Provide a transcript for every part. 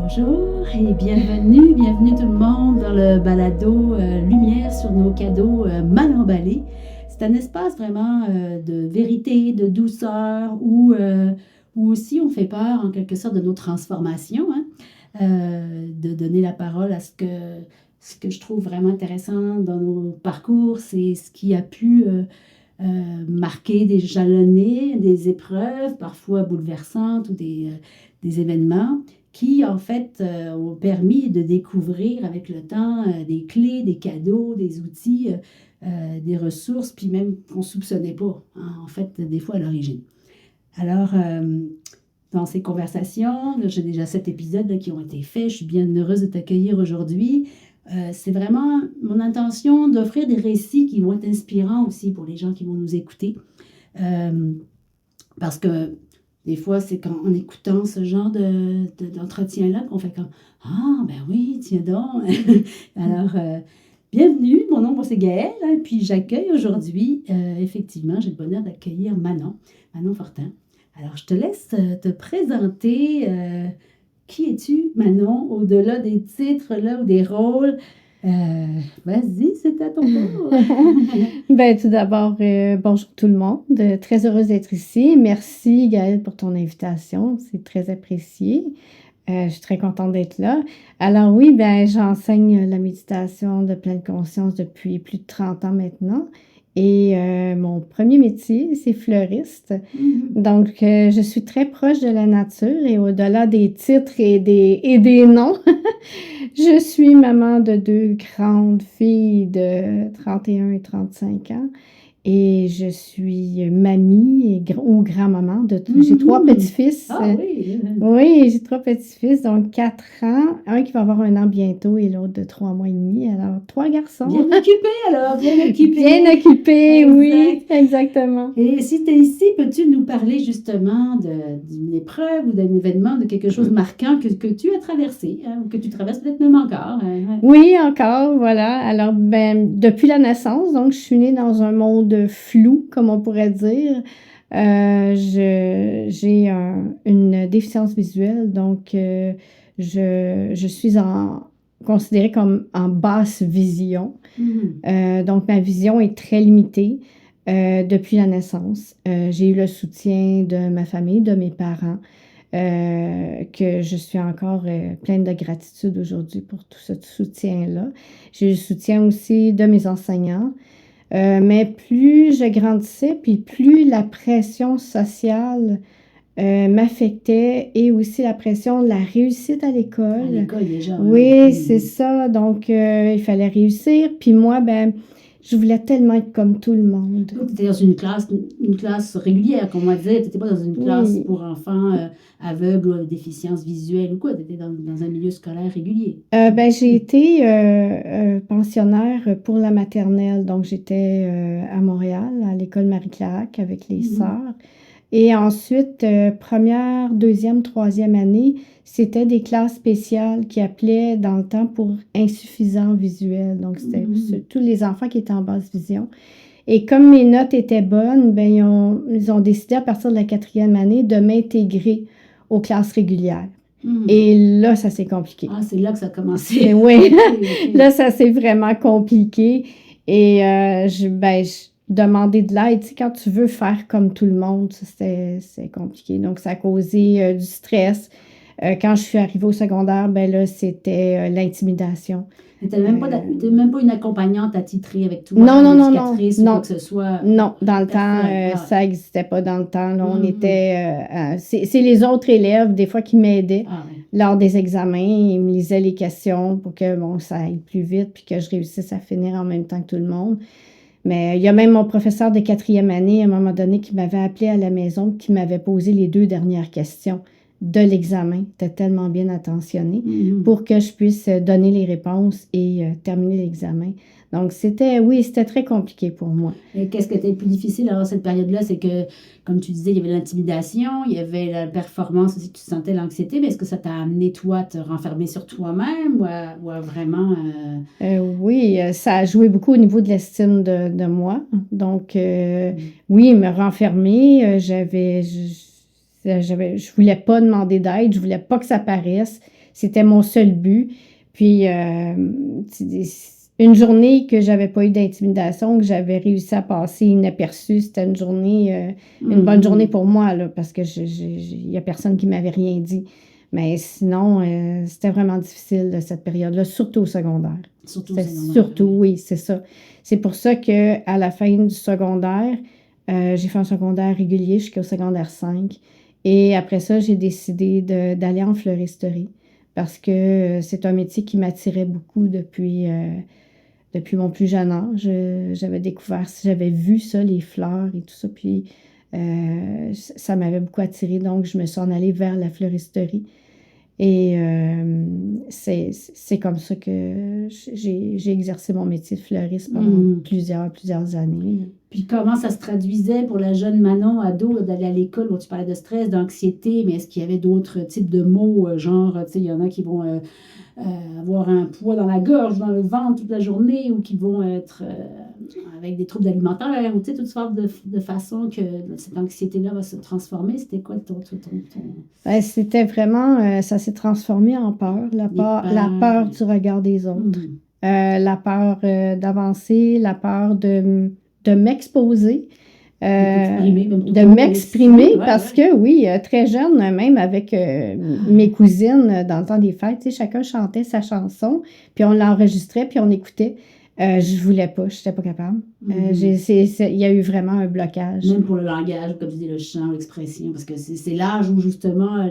Bonjour et bienvenue tout le monde dans le balado Lumière sur nos cadeaux mal emballés. C'est un espace vraiment de vérité, de douceur, où aussi on fait part en quelque sorte de nos transformations, hein, de donner la parole à ce que je trouve vraiment intéressant dans nos parcours, c'est ce qui a pu marquer, jalonner des épreuves, parfois bouleversantes ou des événements qui, en fait, ont permis de découvrir avec le temps des clés, des cadeaux, des outils, des ressources, puis même qu'on ne soupçonnait pas, hein, en fait, des fois à l'origine. Alors, dans ces conversations, là, j'ai déjà 7 épisodes là, qui ont été faits. Je suis bien heureuse de t'accueillir aujourd'hui. C'est vraiment mon intention d'offrir des récits qui vont être inspirants aussi pour les gens qui vont nous écouter. Parce que des fois, c'est en écoutant ce genre d'entretien-là qu'on fait comme « Ah, ben oui, tiens donc! » Alors, bienvenue, mon nom c'est Gaëlle, hein, puis j'accueille aujourd'hui, effectivement, j'ai le bonheur d'accueillir Manon Fortin. Alors, je te laisse te présenter. Qui es-tu, Manon, au-delà des titres là, ou des rôles? Vas-y, c'est à ton tour. Tout d'abord, bonjour tout le monde. Très heureuse d'être ici. Merci, Gaëlle, pour ton invitation. C'est très apprécié. Je suis très contente d'être là. Alors oui, j'enseigne la méditation de pleine conscience depuis plus de 30 ans maintenant. Et mon premier métier, c'est fleuriste. Donc, je suis très proche de la nature et au-delà des titres et des noms, je suis maman de 2 grandes filles de 31 et 35 ans et je suis mamie ou grand-maman j'ai 3 petits-fils. Ah oui! Oui, j'ai 3 petits-fils, donc 4 ans, un qui va avoir 1 an bientôt et l'autre de 3 mois et demi. Alors 3 garçons. Bien occupés alors, bien occupés. Bien occupés, Exact. oui, exactement. Et si tu es ici, peux-tu nous parler justement d'une épreuve ou d'un événement, de quelque chose de marquant que tu as traversé, hein, ou que tu traverses peut-être même encore? Hein? Oui, encore, voilà. Alors, depuis la naissance, donc je suis née dans un monde flou, comme on pourrait dire. J'ai une déficience visuelle, donc je suis considérée comme en basse vision. Donc, ma vision est très limitée depuis la naissance. J'ai eu le soutien de ma famille, de mes parents, que je suis encore pleine de gratitude aujourd'hui pour tout ce soutien-là. J'ai eu le soutien aussi de mes enseignants. Mais plus je grandissais, puis plus la pression sociale m'affectait et aussi la pression de la réussite à l'école. À l'école déjà. Oui, c'est ça. Donc, il fallait réussir. Puis moi, je voulais tellement être comme tout le monde. Tu étais dans une classe régulière, comme on va dire. Tu n'étais pas dans une classe pour enfants aveugles ou avec déficience visuelle ou quoi. Tu étais dans un milieu scolaire régulier. J'ai été pensionnaire pour la maternelle. Donc, j'étais à Montréal, à l'école Marie-Clarac avec les sœurs. Et ensuite, première, deuxième, troisième année, c'était des classes spéciales qui appelaient dans le temps pour insuffisants visuels. Donc, c'était tous les enfants qui étaient en basse vision. Et comme mes notes étaient bonnes, ils ont décidé à partir de la 4e année de m'intégrer aux classes régulières. Et là, ça s'est compliqué. Ah, c'est là que ça a commencé. Oui, okay. Là, ça s'est vraiment compliqué. Et je demander de l'aide, tu sais, quand tu veux faire comme tout le monde, c'est compliqué. Donc, ça a causé du stress. Quand je suis arrivée au secondaire, là, c'était l'intimidation. Tu n'avais même pas une accompagnante attitrée avec toi? Non. Quoi que ce soit? Non, dans le temps, ça n'existait pas dans le temps. Là, on était... c'est les autres élèves, des fois, qui m'aidaient lors des examens. Ils me lisaient les questions pour que ça aille plus vite puis que je réussisse à finir en même temps que tout le monde. Mais il y a même mon professeur de 4e année, à un moment donné, qui m'avait appelé à la maison, qui m'avait posé les 2 dernières questions de l'examen. Il était tellement bien attentionné pour que je puisse donner les réponses et terminer l'examen. Donc, c'était très compliqué pour moi. Et qu'est-ce qui était le plus difficile dans cette période-là? C'est que, comme tu disais, il y avait l'intimidation, il y avait la performance aussi, tu sentais l'anxiété, mais est-ce que ça t'a amené, toi, à te renfermer sur toi-même ou à vraiment... Oui, ça a joué beaucoup au niveau de l'estime de moi. Donc, oui, me renfermer, je voulais pas demander d'aide, je voulais pas que ça paraisse. c'était mon seul but. Puis, une journée que j'avais pas eu d'intimidation, que j'avais réussi à passer inaperçue, c'était une journée, une bonne journée pour moi, là, parce que il y a personne qui m'avait rien dit. Mais sinon, c'était vraiment difficile, là, cette période-là, surtout au secondaire. Surtout au C'était secondaire, surtout, oui. oui, c'est ça. C'est pour ça qu'à la fin du secondaire, j'ai fait un secondaire régulier jusqu'au secondaire 5. Et après ça, j'ai décidé d'aller en fleuristerie parce que c'est un métier qui m'attirait beaucoup depuis mon plus jeune âge. J'avais découvert, j'avais vu ça, les fleurs et tout ça, puis ça m'avait beaucoup attirée. Donc, je me suis en allée vers la fleuristerie. Et c'est comme ça que j'ai exercé mon métier de fleuriste pendant plusieurs années. Puis comment ça se traduisait pour la jeune Manon, ado, d'aller à l'école? Bon, tu parlais de stress, d'anxiété, mais est-ce qu'il y avait d'autres types de mots, genre, tu sais, il y en a qui vont avoir un poids dans la gorge, dans le ventre toute la journée, ou qui vont être avec des troubles alimentaires, ou tu sais, toutes sortes de façons que cette anxiété-là va se transformer. C'était quoi ton... Ben, c'était vraiment, ça s'est transformé en peur. La peur du regard des autres, la peur d'avancer, la peur de m'exposer. De m'exprimer parce que oui, très jeune, même avec mes cousines dans le temps des fêtes, tu sais, chacun chantait sa chanson, puis on l'enregistrait, puis on écoutait. Je voulais pas, je n'étais pas capable. Il y a eu vraiment un blocage. Même pour le langage, comme tu dis, le chant, l'expression, parce que c'est l'âge où justement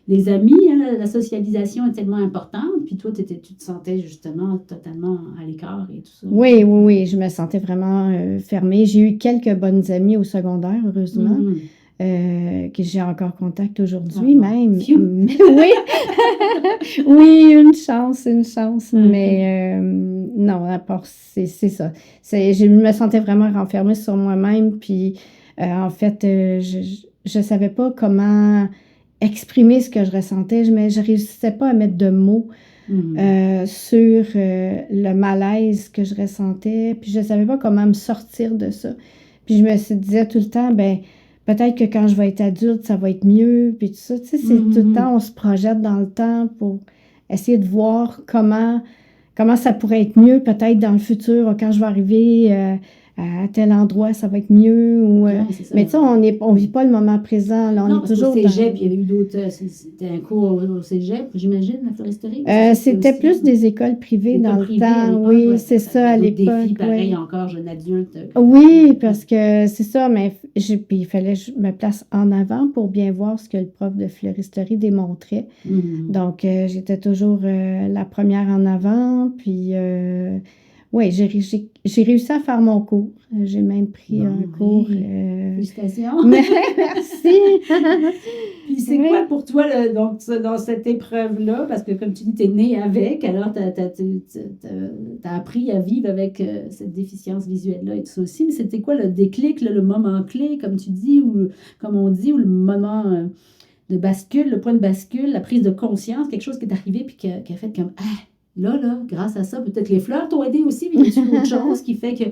les amis, hein, la socialisation est tellement importante, puis toi, tu te sentais justement totalement à l'écart et tout ça. Oui, je me sentais vraiment fermée. J'ai eu quelques bonnes amies au secondaire, heureusement. Que j'ai encore contact aujourd'hui, même. Oui, oui, une chance. Mais non, à part, c'est ça. Je me sentais vraiment renfermée sur moi-même. Puis, en fait, je ne savais pas comment exprimer ce que je ressentais, mais je ne réussissais pas à mettre de mots sur le malaise que je ressentais. Puis, je ne savais pas comment me sortir de ça. Puis, je me disais tout le temps, ben peut-être que quand je vais être adulte, ça va être mieux, puis tout ça. Tu sais, c'est tout le temps, on se projette dans le temps pour essayer de voir comment ça pourrait être mieux, peut-être dans le futur, quand je vais arriver à tel endroit, ça va être mieux. Mais tu sais, on ne vit pas le moment présent. Là, on est toujours au cégep, il y avait eu d'autres... C'était un cours au cégep, j'imagine, la floristerie? C'était plus des écoles privées dans le temps. Oui, c'est ça, à l'époque. Des défis pareil encore, jeune adulte. Oui, parce que c'est ça, mais puis il fallait que je me place en avant pour bien voir ce que le prof de floristerie démontrait. Donc, j'étais toujours la première en avant, puis... oui, j'ai réussi à faire mon cours. J'ai même pris un cours. Félicitations. Merci. Puis c'est quoi pour toi, donc, dans cette épreuve-là? Parce que comme tu dis, tu es née avec, alors tu as appris à vivre avec cette déficience visuelle-là et tout ça aussi. Mais c'était quoi le déclic, le moment clé, comme tu dis, ou comme on dit, ou le moment de bascule, le point de bascule, la prise de conscience, quelque chose qui est arrivé puis qui a fait comme... Ah, là, grâce à ça, peut-être les fleurs t'ont aidé aussi, mais il y a autre chose qui fait que,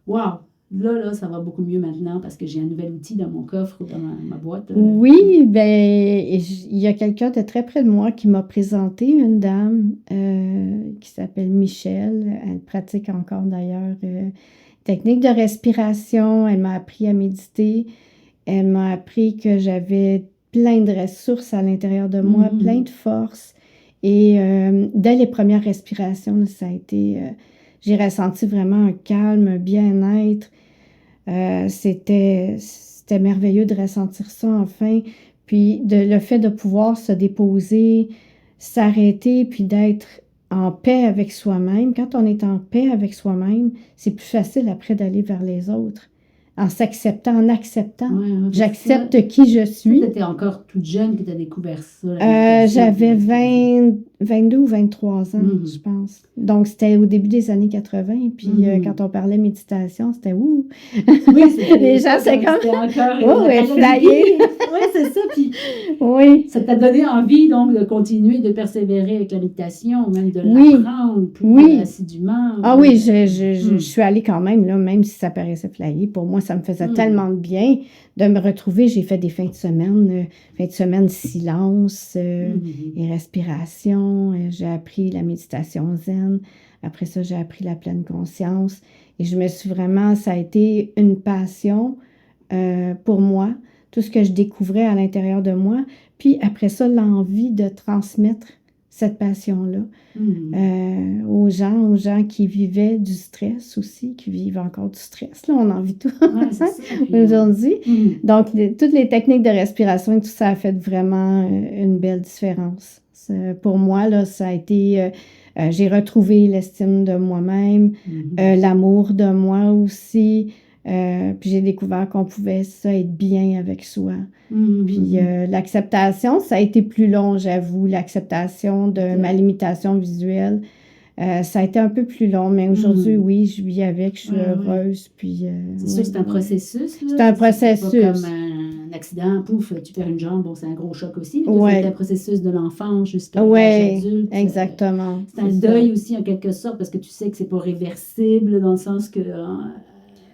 wow, là, ça va beaucoup mieux maintenant parce que j'ai un nouvel outil dans mon coffre ou dans ma boîte. Oui, ben, il y a quelqu'un de très près de moi qui m'a présenté une dame qui s'appelle Michel. Elle pratique encore d'ailleurs technique de respiration. Elle m'a appris à méditer. Elle m'a appris que j'avais plein de ressources à l'intérieur de moi, plein de force. Et dès les premières respirations, ça a été... j'ai ressenti vraiment un calme, un bien-être. C'était merveilleux de ressentir ça enfin. Puis le fait de pouvoir se déposer, s'arrêter, puis d'être en paix avec soi-même. Quand on est en paix avec soi-même, c'est plus facile après d'aller vers les autres. En s'acceptant, en acceptant. J'accepte qui je suis. Tu étais encore toute jeune que tu as découvert ça. J'avais 22 ou 23 ans, je pense. Donc, c'était au début des années 80. Puis, quand on parlait méditation, c'était ouh! Oui, les gens, c'est comme... C'était encore... Oh, flyé! Oui, c'est ça. Puis Oui, ça t'a donné envie, donc, de continuer, de persévérer avec la méditation, même de oui, l'apprendre plus oui. assidûment. Ah oui, je Hmm. suis allée quand même, là, même si ça paraissait flyé. Pour moi, ça me faisait Hmm. tellement de bien de me retrouver. J'ai fait des fins de semaine silence Mhm. et respiration. J'ai appris la méditation zen. Après ça, j'ai appris la pleine conscience. Et je me suis vraiment, ça a été une passion pour moi, tout ce que je découvrais à l'intérieur de moi. Puis après ça, l'envie de transmettre cette passion-là Mhm. aux gens qui vivaient du stress aussi, qui vivent encore du stress. Là, on en vit tout Ouais, c'est ça. Puis, aujourd'hui. mhm. Donc, toutes les techniques de respiration et tout ça a fait vraiment une belle différence. Pour moi, là, ça a été... j'ai retrouvé l'estime de moi-même, Mhm. l'amour de moi aussi. Puis j'ai découvert qu'on pouvait ça être bien avec soi. Puis Mhm. l'acceptation, ça a été plus long, j'avoue, l'acceptation de ma limitation visuelle. Ça a été un peu plus long, mais aujourd'hui, Mhm. oui, je vis avec, je suis Ouais, ouais. heureuse, puis C'est sûr que oui, c'est un oui. processus, C'est là. un C'est pas comme processus. un accident, pouf, tu perds une jambe, bon, c'est un gros choc aussi. Mais toi, ça a été un Oui, processus de l'enfance jusqu'à l'âge oui, adulte. exactement, C'est c'est un ça. deuil aussi, en quelque sorte, parce que tu sais que c'est pas réversible, dans le sens que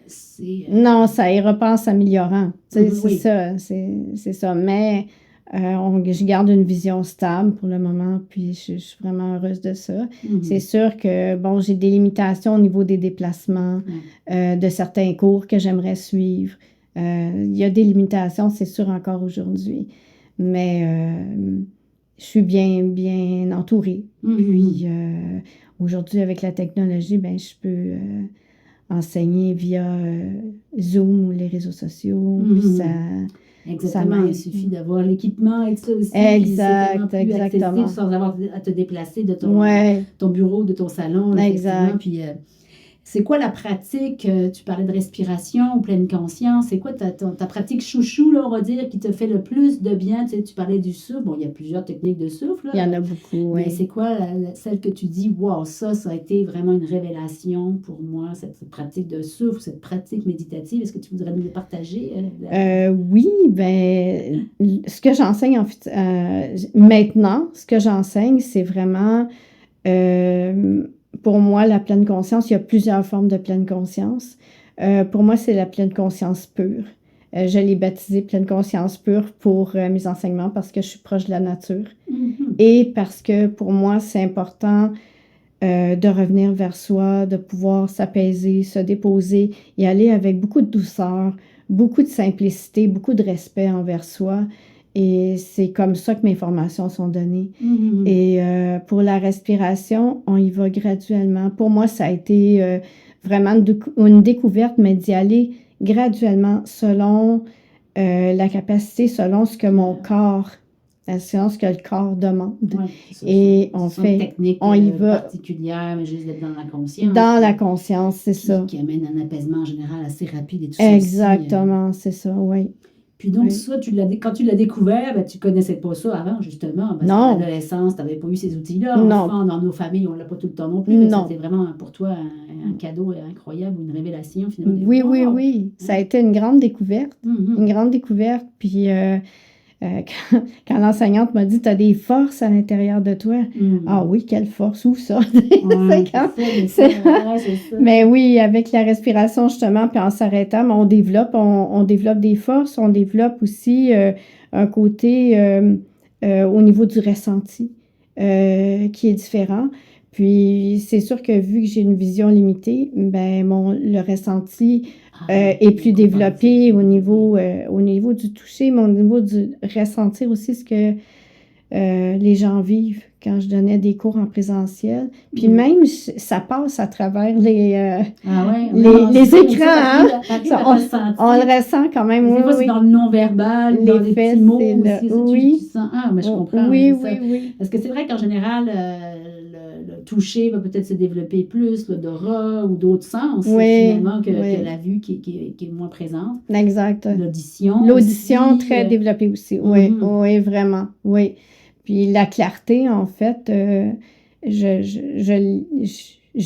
c'est... Non, ça ira pas en s'améliorant. Tu sais, oui. c'est ça. Mais je garde une vision stable pour le moment, puis je suis vraiment heureuse de ça. C'est Mhm. sûr que, bon, j'ai des limitations au niveau des déplacements, Ouais. de certains cours que j'aimerais suivre. Il y a des limitations, c'est sûr, encore aujourd'hui. Mais je suis bien, bien entourée. Puis Mhm. aujourd'hui, avec la technologie, ben, je peux enseigner via Zoom ou les réseaux sociaux. Puis Mhm. ça Exactement, il m'aide. suffit d'avoir l'équipement et tout ça aussi, puis c'est tellement Exact, plus accessible exactement. sans avoir à te déplacer de Ouais, ton bureau, de ton salon, effectivement. exact. Puis c'est quoi la pratique? Tu parlais de respiration ou pleine conscience. C'est quoi ta pratique chouchou, là, on va dire, qui te fait le plus de bien? Tu sais, tu parlais du souffle. Bon, il y a plusieurs techniques de souffle, Il y là, en a beaucoup, mais oui. c'est quoi celle que tu dis, wow, ça a été vraiment une révélation pour moi, cette pratique de souffle, cette pratique méditative. Est-ce que tu voudrais nous le partager? Oui, ben, ce que j'enseigne en fait, maintenant, ce que j'enseigne, c'est vraiment, euh, pour moi, la pleine conscience. Il y a plusieurs formes de pleine conscience. Pour moi, c'est la pleine conscience pure. Je l'ai baptisée pleine conscience pure pour mes enseignements parce que je suis proche de la nature Mhm. et parce que pour moi, c'est important de revenir vers soi, de pouvoir s'apaiser, se déposer, y aller avec beaucoup de douceur, beaucoup de simplicité, beaucoup de respect envers soi. Et c'est comme ça que mes formations sont données. Mhm. Et pour la respiration, on y va graduellement. Pour moi, ça a été vraiment une découverte, mais d'y aller graduellement selon la capacité, selon ce que mon corps, selon ce que le corps demande. Oui, c'est ça. Et Ce sont des techniques on y va particulières, mais juste d'être dans la conscience dans la conscience, c'est ça. qui amène un apaisement en général assez rapide et tout ça aussi. Exactement, c'est ça, oui. Puis donc, Oui. ça, quand tu l'as découvert, ben, tu ne connaissais pas ça avant, justement, parce qu'à Non, l'adolescence, tu n'avais pas eu ces outils-là. non, Enfant, dans nos familles, on ne l'a pas tout le temps non plus. Fait que ça a non. été vraiment pour toi un cadeau incroyable ou une révélation, finalement. Oui, oui, Wow! oui. Ça a Hein? été une grande découverte. Une Mhm. grande découverte. Puis quand l'enseignante m'a dit, tu as des forces à l'intérieur de toi. Ah Mhm. oui, quelle force, où ça? Ouais, C'est quand- c'est ça, c'est- ouais, c'est ça. Mais oui, avec la respiration, justement, puis en s'arrêtant, mais on développe des forces, on développe aussi un côté au niveau du ressenti qui est différent. Puis c'est sûr que vu que j'ai une vision limitée, ben le ressenti Ah, est il est plus compréhensible. développé Mhm. au niveau du toucher, mais au niveau du ressentir aussi ce que les gens vivent quand je donnais des cours en présentiel. Puis Mhm. même, ça passe à travers Ah ouais, même en les signe, écrans, ça, hein? t'arrives Ça, à on ressentir. le ressent quand même, Mais oui, des fois, c'est dans oui. le non-verbal ou dans des L'effet, petits c'est mots le... aussi. Ça, tu Oui, sens. Ah, mais je comprends, mais oui, c'est oui, ça. oui. Parce que c'est vrai qu'en général, le toucher va peut-être se développer plus, l'odorat ou d'autres sens, Oui, finalement, que oui, la vue qui est moins présente. exact. L'audition L'audition, aussi. très développée aussi. Oui, Mhm. oui, vraiment, oui. Puis la clarté, en fait, j'ai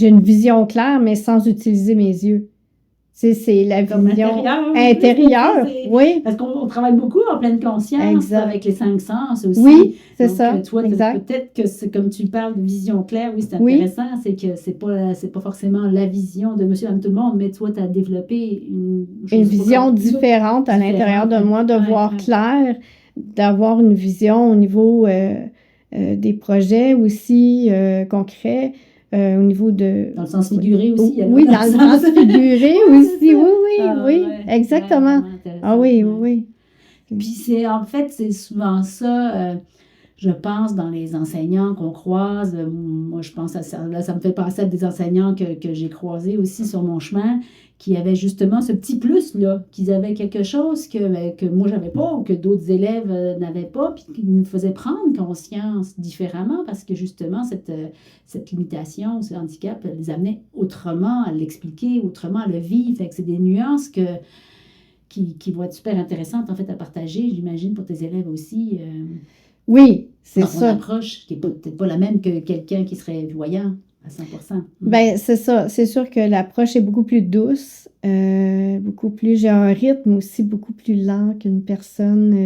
une vision claire, mais sans utiliser mes yeux. C'est la Comme vision intérieure. intérieure, oui, Parce qu'on travaille beaucoup en pleine conscience exact. avec les 5 sens aussi. Oui, c'est Donc, ça, toi, exact. peut-être que c'est comme tu parles de vision claire, oui, c'est Oui, intéressant, c'est que c'est pas forcément la vision de monsieur, madame, tout le monde, mais toi, tu as développé je une sais pas vision comment, différente à l'intérieur de moi, de voir clair, d'avoir une vision au niveau des projets aussi concrets, au niveau de... dans le sens figuré aussi, alors, Oui, dans le sens figuré Oui, aussi, c'est ça. oui, oui, Ah, oui, ouais, exactement. vraiment intéressant. Ah oui, Ouais. oui, oui. Puis en fait, c'est souvent ça, je pense, dans les enseignants qu'on croise. Moi, je pense à ça. Là, ça me fait penser à des enseignants que j'ai croisés aussi sur mon chemin, qui avaient justement ce petit plus-là, qu'ils avaient quelque chose que moi, j'avais pas, ou que d'autres élèves n'avaient pas, puis qui nous faisaient prendre conscience différemment, parce que justement, cette limitation, ce handicap, les amenait autrement à l'expliquer, autrement à le vivre. Fait que c'est des nuances qui vont être super intéressantes, en fait, à partager, j'imagine, pour tes élèves aussi. Oui, c'est Dans ton ça. approche, qui n'est peut-être pas la même que quelqu'un qui serait voyant à 100%. Ben, c'est ça. C'est sûr que l'approche est beaucoup plus douce, beaucoup plus... J'ai un rythme aussi beaucoup plus lent qu'une personne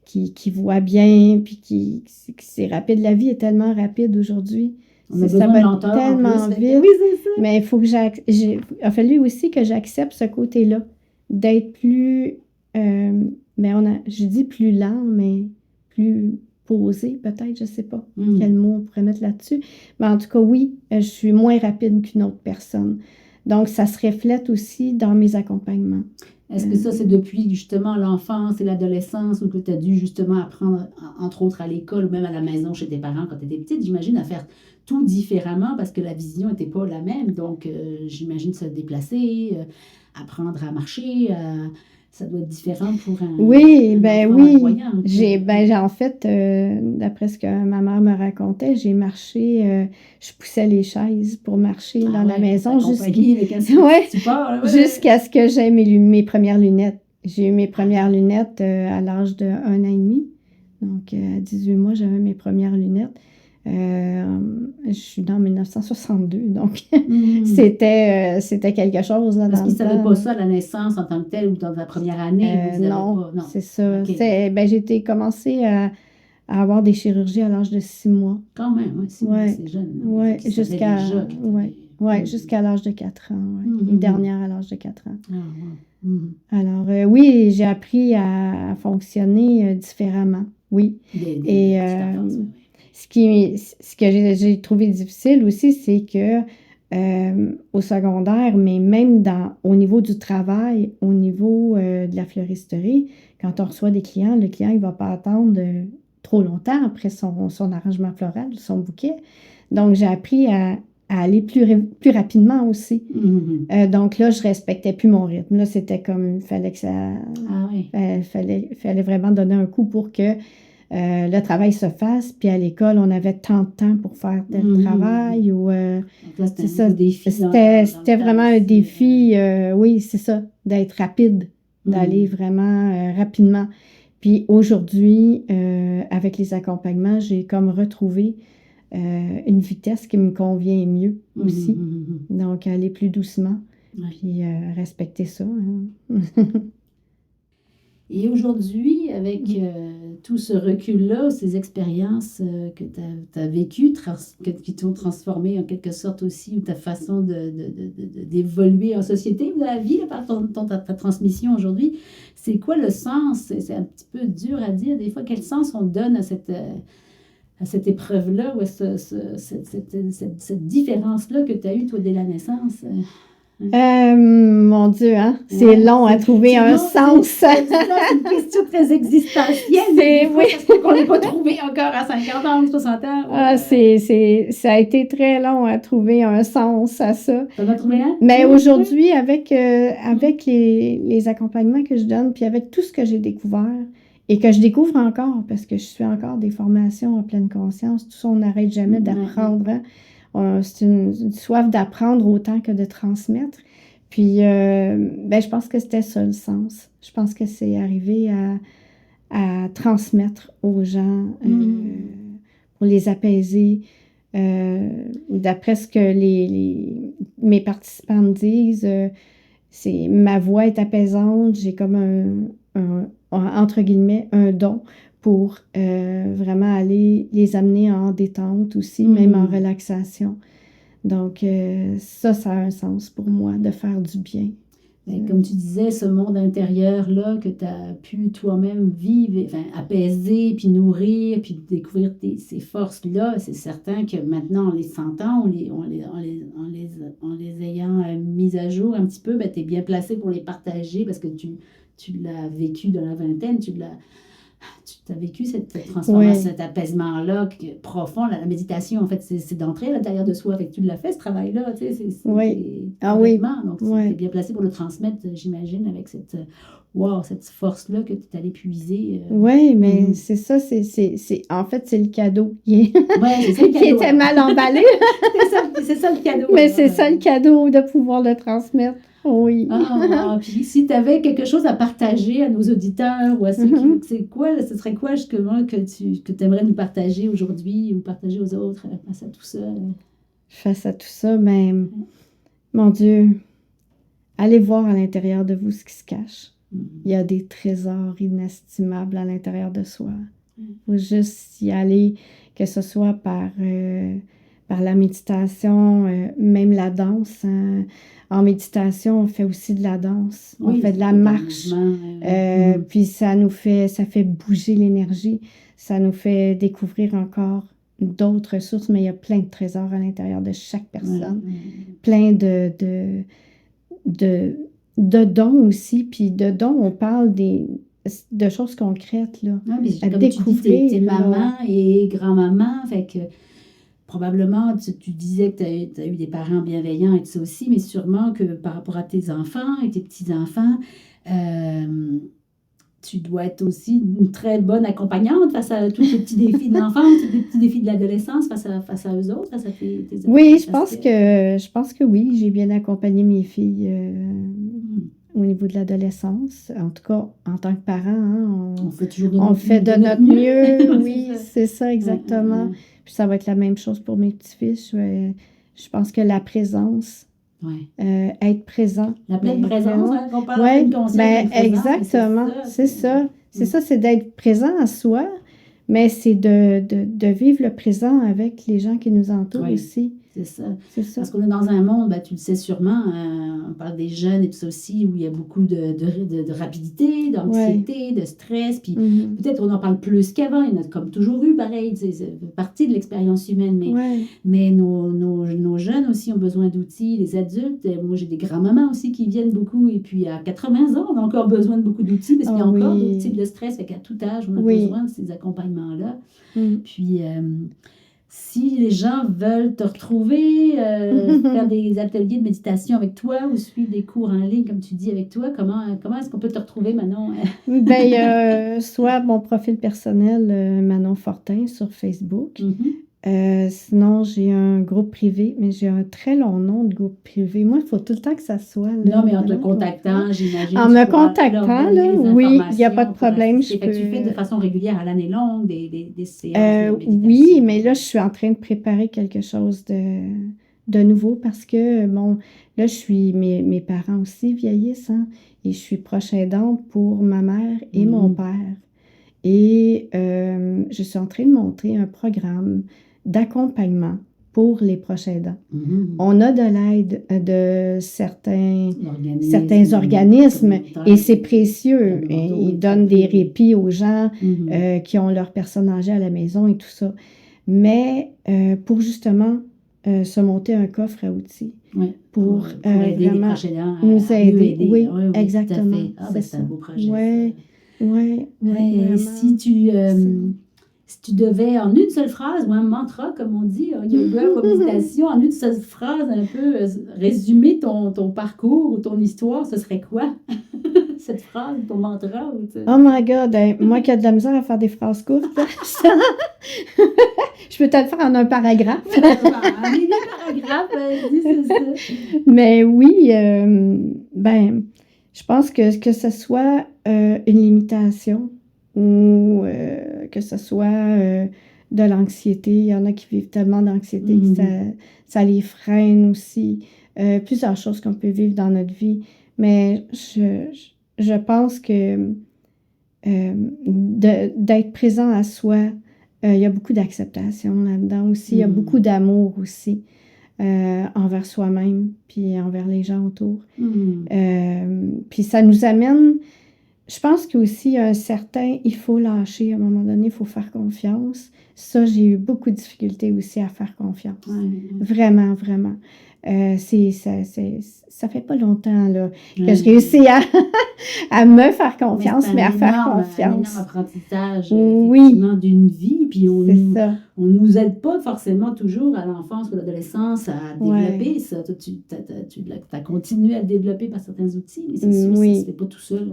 qui voit bien, puis c'est rapide. La vie est tellement rapide aujourd'hui. On a Ça besoin va de lenteur en tellement plus. vite. Oui, c'est ça. Mais il faut que il a fallu aussi que j'accepte ce côté-là, d'être plus, je dis plus lent, mais plus posé, peut-être, je sais pas quel mot on pourrait mettre là-dessus. Mais en tout cas, oui, je suis moins rapide qu'une autre personne. Donc, ça se reflète aussi dans mes accompagnements. Est-ce que ça, c'est depuis justement l'enfance et l'adolescence, ou que tu as dû justement apprendre, entre autres à l'école ou même à la maison chez tes parents quand tu étais petite, j'imagine, à faire tout différemment parce que la vision n'était pas la même. Donc, j'imagine se déplacer, apprendre à marcher, ça doit être différent pour un Oui, enfant oui. malvoyant. En fait, d'après ce que ma mère me racontait, j'ai marché, je poussais les chaises pour marcher dans la maison jusqu'à ce que j'aie mes premières lunettes. J'ai eu mes premières lunettes à l'âge de 1 an et demi. Donc, à 18 mois, j'avais mes premières lunettes. Je suis dans 1962, donc c'était quelque chose là, parce dans qu'ils le ne savaient temps. pas ça à la naissance en tant que tel ou dans la première année. Vous Non, pas, non, c'est ça. Okay. J'ai commencé à avoir des chirurgies à l'âge de 6 mois. Quand même, oui, 6 mois, c'est jeune. Oui, jusqu'à l'âge de 4 ans. Les dernières à l'âge de 4 ans. Alors, oui, j'ai appris à fonctionner différemment. Oui. Et ce que j'ai trouvé difficile aussi, c'est que au secondaire, mais même au niveau du travail, au niveau de la fleuristerie, quand on reçoit des clients, le client, il ne va pas attendre trop longtemps après son arrangement floral, son bouquet. Donc, j'ai appris à aller plus rapidement aussi. Donc là, je respectais plus mon rythme. Là, c'était comme, il fallait que ça... fallait vraiment donner un coup pour que le travail se fasse. Puis à l'école, on avait tant de temps pour faire tel travail. C'est ça. C'était vraiment un défi, oui, c'est ça, d'être rapide, d'aller vraiment rapidement. Puis aujourd'hui, avec les accompagnements, j'ai comme retrouvé une vitesse qui me convient mieux aussi. Donc, aller plus doucement, puis respecter ça. Hein. Et aujourd'hui, avec tout ce recul-là, ces expériences que tu as vécues, qui t'ont transformé en quelque sorte aussi, ou ta façon d'évoluer en société, ou dans la vie, là, par ta transmission aujourd'hui, c'est quoi le sens? C'est un petit peu dur à dire des fois. Quel sens on donne à cette épreuve-là, ou à cette différence-là que tu as eue, toi, dès la naissance? Mon Dieu, hein? C'est long à trouver un sens. C'est une question très existentielle, mais parce qu'on ne l'a pas trouvé encore à 50 ans, 60 ans. Ça a été très long à trouver un sens à ça. T'en as trouvé un? Mais aujourd'hui, avec les accompagnements que je donne, puis avec tout ce que j'ai découvert et que je découvre encore, parce que je suis encore des formations en pleine conscience, tout ça, on n'arrête jamais d'apprendre, hein? C'est une soif d'apprendre autant que de transmettre. Puis, je pense que c'était ça le sens. Je pense que c'est arriver à transmettre aux gens pour les apaiser. D'après ce que mes participants me disent, ma voix est apaisante, j'ai comme entre guillemets, un don pour vraiment aller les amener en détente aussi, même en relaxation. Donc, ça a un sens pour moi, de faire du bien. Comme tu disais, ce monde intérieur-là que tu as pu toi-même vivre, enfin, apaiser, puis nourrir, puis découvrir ces forces-là, c'est certain que maintenant, en les sentant, en les ayant mises à jour un petit peu, ben, tu es bien placé pour les partager parce que tu l'as vécu dans la vingtaine, tu as vécu cette transformation, cet apaisement-là profond. La méditation, en fait, c'est d'entrer à l'intérieur de soi. Fait que tu l'as fait, ce travail-là. Tu sais, complètement. Donc, tu es bien placé pour le transmettre, j'imagine, avec cette force-là que tu es allé puiser. Oui, mais c'est ça. En fait, c'est le cadeau. Oui, c'est ça le cadeau. Qui était mal emballé. c'est ça le cadeau. Mais c'est ça le cadeau de pouvoir le transmettre. Oui. Puis si tu avais quelque chose à partager à nos auditeurs ou à ceux qui... ce serait quoi justement que tu aimerais nous partager aujourd'hui ou partager aux autres face à tout ça? Face à tout ça, ben, mon Dieu, allez voir à l'intérieur de vous ce qui se cache. Il y a des trésors inestimables à l'intérieur de soi. Il faut juste y aller, que ce soit par la méditation, même la danse. En méditation, on fait aussi de la danse, on fait de la marche, puis ça fait bouger l'énergie, ça nous fait découvrir encore d'autres sources, mais il y a plein de trésors à l'intérieur de chaque personne, plein de dons aussi, puis de dons, on parle de choses concrètes, là, à découvrir. Tu dis, t'es maman et grand-maman, fait que probablement, tu disais que tu as eu des parents bienveillants et tout ça aussi, mais sûrement que par rapport à tes enfants et tes petits-enfants, tu dois être aussi une très bonne accompagnante face à tous les petits défis de l'enfance, tous les petits défis de l'adolescence, face à eux autres, face à tes oui, je pense que oui, j'ai bien accompagné mes filles au niveau de l'adolescence. En tout cas, en tant que parent, hein, on fait toujours de notre mieux. Oui, c'est ça, exactement. Puis ça va être la même chose pour mes petits-fils. Je pense que la présence, être présent. La pleine présence, on parle de pleine conscience. Exactement, c'est ça. C'est ça, c'est d'être présent à soi, mais c'est de vivre le présent avec les gens qui nous entourent aussi. C'est ça. Parce qu'on est dans un monde, tu le sais sûrement, on parle des jeunes et tout ça aussi, où il y a beaucoup de rapidité, d'anxiété, de stress, puis peut-être on en parle plus qu'avant, il y en a comme toujours eu, pareil, c'est partie de l'expérience humaine, mais nos jeunes aussi ont besoin d'outils, les adultes, moi j'ai des grands-mamans aussi qui viennent beaucoup, et puis à 80 ans, on a encore besoin de beaucoup d'outils, parce qu'il y a encore d'autres types de stress, fait qu'à tout âge, on a besoin de ces accompagnements-là. Puis... si les gens veulent te retrouver, faire des ateliers de méditation avec toi ou suivre des cours en ligne, comme tu dis, avec toi, comment est-ce qu'on peut te retrouver, Manon? Soit mon profil personnel, Manon Fortin, sur Facebook. Sinon, j'ai un groupe privé, mais j'ai un très long nom de groupe privé. Moi, il faut tout le temps que ça soit... Là, non, mais en te contactant, j'imagine. En me contactant, là, oui, il n'y a pas de problème. Tu fais de façon régulière à l'année longue des séances de méditation. Oui, mais là, je suis en train de préparer quelque chose de nouveau parce que, bon, là, mes parents aussi vieillissent, hein, et je suis proche aidante pour ma mère et mon père. Et je suis en train de monter un programme d'accompagnement pour les proches aidants. On a de l'aide de certains organismes et c'est précieux. Ils donnent des répits aux gens qui ont leurs personnes âgées à la maison et tout ça. Mais pour justement se monter un coffre à outils pour aider vraiment les proches aidants nous aider. Oui, exactement. C'est un beau projet. Si tu devais, en une seule phrase ou un mantra, comme on dit, en yoga ou en méditation, en une seule phrase un peu résumer ton parcours ou ton histoire, ce serait quoi? Cette phrase, ton mantra? Oh my God! Moi qui ai de la misère à faire des phrases courtes, je peux peut-être faire en un paragraphe. C'est ça. Mais oui, je pense que ce soit une limitation ou que ce soit de l'anxiété. Il y en a qui vivent tellement d'anxiété que ça les freine aussi. Plusieurs choses qu'on peut vivre dans notre vie. Mais je pense que d'être présent à soi, il y a beaucoup d'acceptation là-dedans aussi. Il y a beaucoup d'amour aussi envers soi-même, puis envers les gens autour. Puis ça nous amène, je pense qu'aussi, il faut lâcher à un moment donné, il faut faire confiance. Ça, j'ai eu beaucoup de difficultés aussi à faire confiance. Vraiment, vraiment. Ça fait pas longtemps là, que je réussis à me faire confiance, mais à faire confiance. Un énorme apprentissage Oui, effectivement d'une vie, puis c'est ça. on nous aide pas forcément toujours à l'enfance ou à l'adolescence à développer ça. Toi, tu as continué à le développer par certains outils, mais c'est sûr, ça se fait pas tout seul.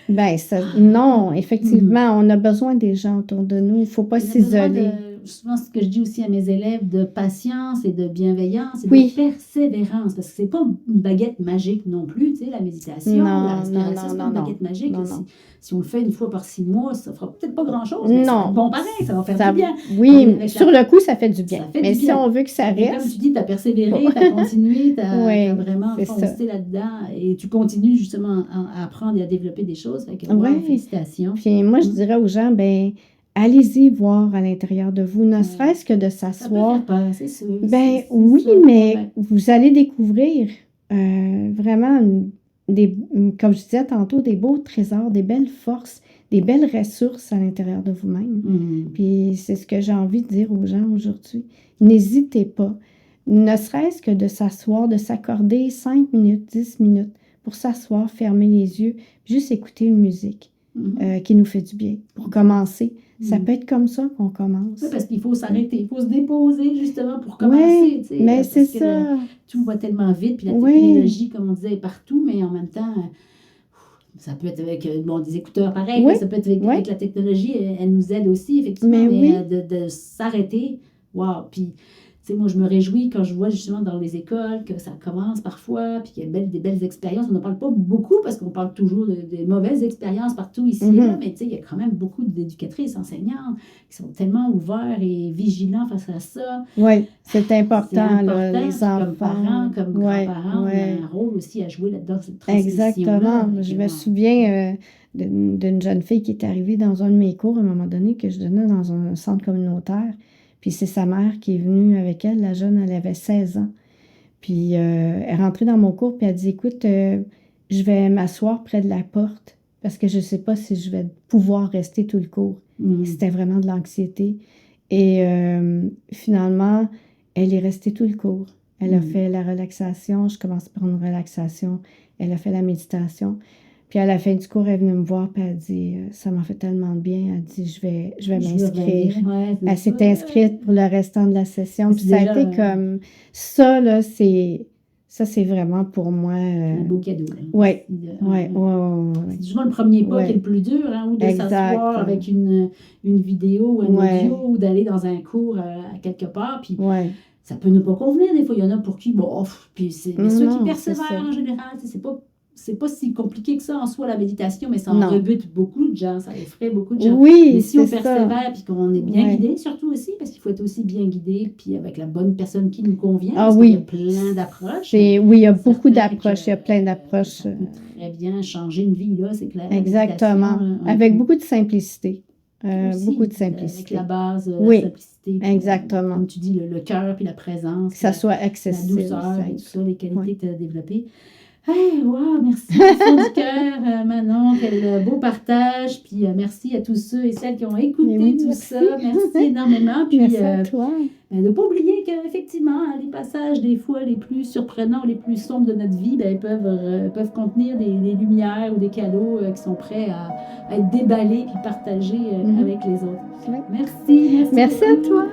Ben, non, effectivement, on a besoin des gens autour de nous. Il ne faut pas s'isoler. Souvent, ce que je dis aussi à mes élèves, de patience et de bienveillance et de persévérance, parce que c'est pas une baguette magique non plus, tu sais, la méditation, la respiration, c'est pas une baguette magique. Si on le fait une fois par 6 mois, ça fera peut-être pas grand-chose, mais ça va être bon pareil, ça va faire du bien. Oui, sur le coup, ça fait du bien. Mais si on veut que ça reste... Comme tu dis, tu as persévéré, tu as continué, tu as vraiment foncé là-dedans et tu continues justement à apprendre et à développer des choses. Fait que, félicitations. Puis moi, je dirais aux gens, ben allez-y voir à l'intérieur de vous, ne serait-ce que de s'asseoir. Ça peut faire peur, c'est sûr. Ben oui, mais vous allez découvrir vraiment, comme je disais tantôt, des beaux trésors, des belles forces, des belles ressources à l'intérieur de vous-même. Puis c'est ce que j'ai envie de dire aux gens aujourd'hui. N'hésitez pas, ne serait-ce que de s'asseoir, de s'accorder 5 minutes, 10 minutes pour s'asseoir, fermer les yeux, juste écouter une musique qui nous fait du bien pour commencer. Ça peut être comme ça qu'on commence. Oui, parce qu'il faut s'arrêter, il faut se déposer justement pour commencer. Oui, mais c'est ça. Tout va tellement vite, puis la technologie, comme on disait, est partout, mais en même temps, ça peut être avec des écouteurs pareils, ça peut être avec la technologie, elle nous aide aussi, effectivement, mais de s'arrêter, wow! Puis, tu sais, moi, je me réjouis quand je vois justement dans les écoles que ça commence parfois, puis qu'il y a des belles expériences. On n'en parle pas beaucoup parce qu'on parle toujours des mauvaises expériences partout ici et là, mais tu sais, il y a quand même beaucoup d'éducatrices, enseignantes qui sont tellement ouverts et vigilants face à ça. Oui, c'est important, là, les enfants. Comme parents, comme grands-parents, on a un rôle aussi à jouer là-dedans, cette transition-là. Exactement. Je me souviens d'une jeune fille qui est arrivée dans un de mes cours à un moment donné que je donnais dans un centre communautaire. Puis c'est sa mère qui est venue avec elle. La jeune, elle avait 16 ans. Puis elle est rentrée dans mon cours, puis elle dit, écoute, je vais m'asseoir près de la porte parce que je ne sais pas si je vais pouvoir rester tout le cours. C'était vraiment de l'anxiété. Et finalement, elle est restée tout le cours. Elle a fait la relaxation. Je commençais par une relaxation. Elle a fait la méditation. Puis à la fin du cours, elle est venue me voir, puis elle a dit, ça m'a fait tellement de bien. Elle a dit, je vais m'inscrire. Elle s'est inscrite pour le restant de la session. Puis ça a été comme, ça, là, c'est vraiment pour moi... un beau cadeau. Oui. C'est souvent le premier pas qui est le plus dur, hein, ou de s'asseoir avec une vidéo ou un audio, ou d'aller dans un cours à quelque part. Puis ça peut ne pas convenir. Des fois, il y en a pour qui, puis mais ceux qui persévèrent en général, c'est pas si compliqué que ça en soi, la méditation, mais ça en rebute beaucoup de gens, ça effraie beaucoup de gens. Oui, mais si on persévère puis qu'on est bien guidé, surtout aussi, parce qu'il faut être aussi bien guidé, puis avec la bonne personne qui nous convient, parce qu'il y a plein d'approches. Oui, il y a beaucoup d'approches, il y a plein d'approches. Ça peut très bien changer une vie, là, c'est clair. Exactement, avec beaucoup de simplicité. Beaucoup de simplicité. Avec la base, la simplicité. Exactement. Comme tu dis, le cœur puis la présence. Que ça soit accessible. La douceur et tout ça, les qualités que tu as développées. Hey, wow, merci du fond du cœur, Manon, quel beau partage, puis merci à tous ceux et celles qui ont écouté tout ça, merci énormément, puis merci à toi. De ne pas oublier qu'effectivement, les passages des fois les plus surprenants ou les plus sombres de notre vie, peuvent contenir des lumières ou des cadeaux qui sont prêts à être déballés puis partagés avec les autres. Merci à toi.